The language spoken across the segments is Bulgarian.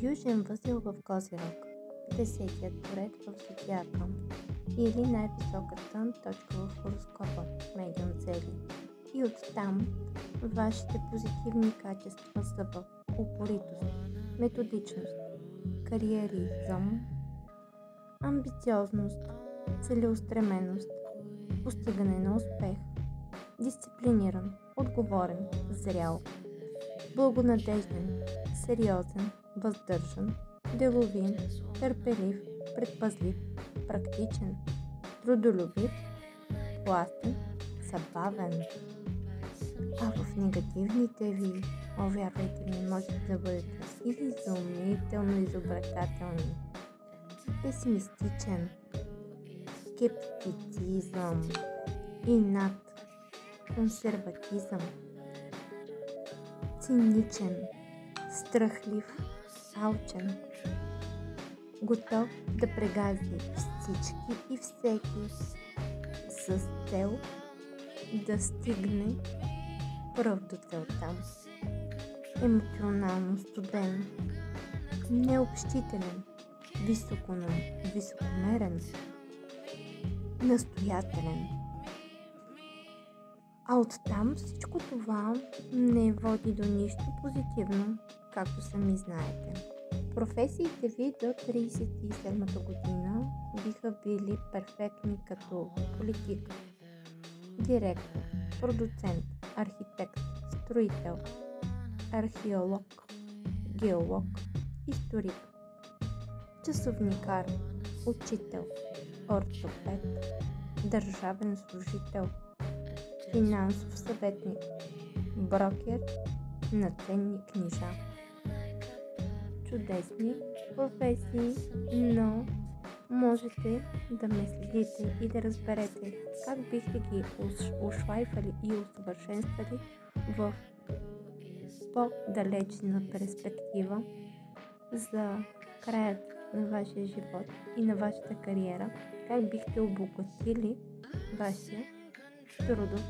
Южен възел в Козирог, 10-тият поред в Зодиака или най-високата точка в хороскопа Медиум цели. И оттам вашите позитивни качества са в упоритост, методичност, кариеризъм, амбициозност, целеустременост, постигане на успех, дисциплиниран, отговорен, зрял, благонадежден, сериозен, въздържан, делови, търпелив, предпазлив, практичен, трудолюбив, властен, забавен. А в негативните ви, вярвайте ми, можете да бъдете или изумително изобретателни, песимистичен, скептицизъм, инат, консерватизъм, циничен, страхлив, алчен, готов да прегази всички и всеки с цел да стигне пръв до целта. Емоционално студен, необщителен, високомерен, настоятелен. А оттам всичко това не води до нищо позитивно, както сами знаете. Професиите ви до 37-та година биха били перфектни като политик, директор, продуцент, архитект, строител, археолог, геолог, историк, часовникар, учител, ортопед, държавен служител, финансов съветник, брокер на ценни книжа. Чудесни професии, но можете да ме следите и да разберете как бихте ги ушлайфали и усъвършенствали в по-далечна перспектива за краят на вашия живот и на вашата кариера, как бихте обогатили вашия трудов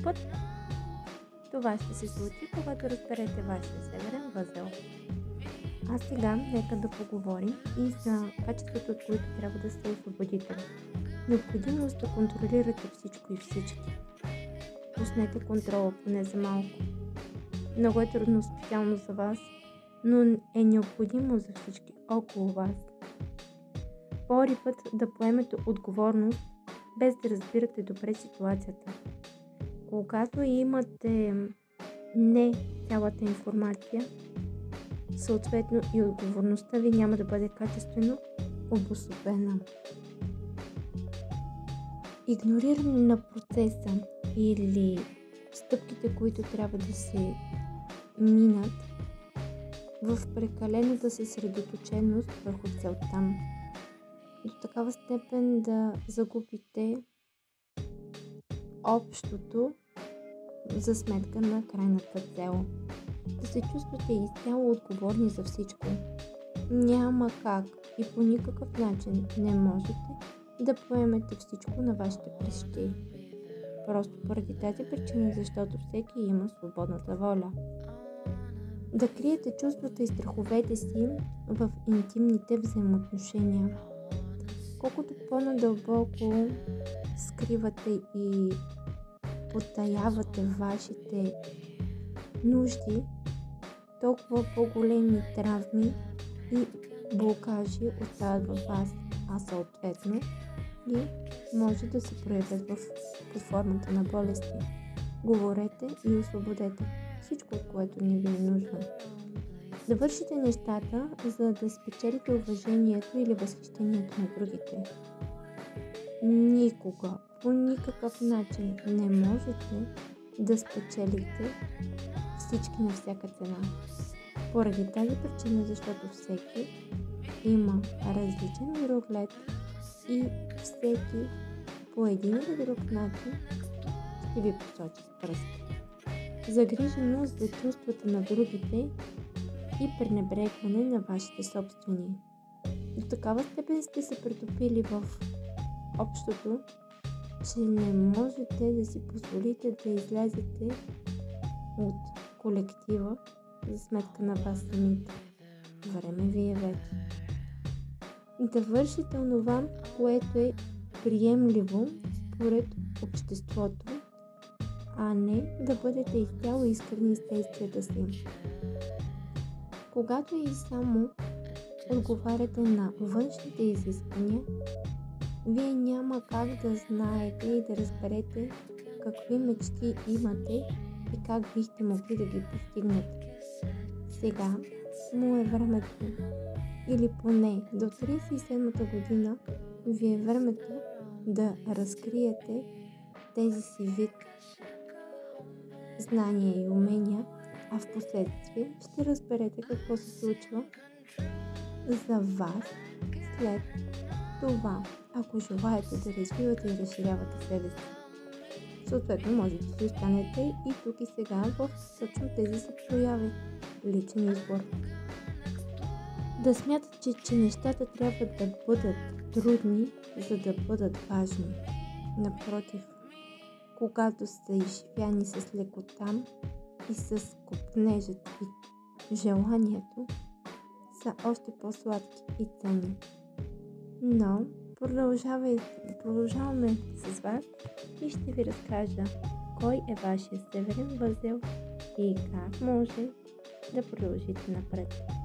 път. Това ще се случи, когато разберете вашия северен възел. А сега нека да поговорим и за качеството, от които трябва да се освободите. Необходимост да контролирате всичко и всички. Пуснете контрола поне за малко. Много е трудно специално за вас, но е необходимо за всички около вас. Втори път да поемете отговорност, без да разбирате добре ситуацията. Когато имате не цялата информация, съответно и отговорността ви няма да бъде качествено обособена. Игнориране на процеса или стъпките, които трябва да се минат в прекалената съсредоточеност върху целта. До такава степен да загубите общото за сметка на крайната цел. Да се чувствате изцяло отговорни за всичко. Няма как и по никакъв начин не можете да поемете всичко на вашите плещи. Просто поради тази причина, защото всеки има свободната воля. Да криете чувствата и страховете си в интимните взаимоотношения. Колкото по-надълбоко скривате и потаявате вашите нужди, толкова по-големи травми и блокажи остават във вас, а съответно и може да се проявят под формата на болести. Говорете и освободете всичко, от което не ви е нужно. Да вършите нещата, за да спечелите уважението или възхищението на другите. Никога, по никакъв начин не можете да спечелите всички на всяка цена. Поради тази причина, защото всеки има различен мироглед и всеки по един или друг начин ще ви посочи с пръст. Загриженост за чувствата на другите и пренебрегване на вашите собствени. До такава степен сте се претопили в общото, че не можете да си позволите да излезете от колектива за сметка на вас самите. Време ви е вече да вършите онова, което е приемливо според обществото, а не да бъдете изцяло искрени с действията си. Когато и само отговаряте на външните изисквания, вие няма как да знаете и да разберете какви мечти имате и как бихте могли да ги постигнете. Сега му е времето, или поне до 37-та година ви е времето да разкриете тези си вид знания и умения, а в последствие ще разберете какво се случва за вас след това, ако желаете да развивате и разширявате себе си. Съответно, може да си останете и тук и сега в точно тези си прояви. Личен избор. Да смятате, че нещата трябва да бъдат трудни, за да бъдат важни. Напротив, когато са изживяни с лекота и с копнежът и желанието, са още по-сладки и ценни. Но продължаваме с вас и ще ви разкажа кой е вашия северен възел и как може да продължите напред.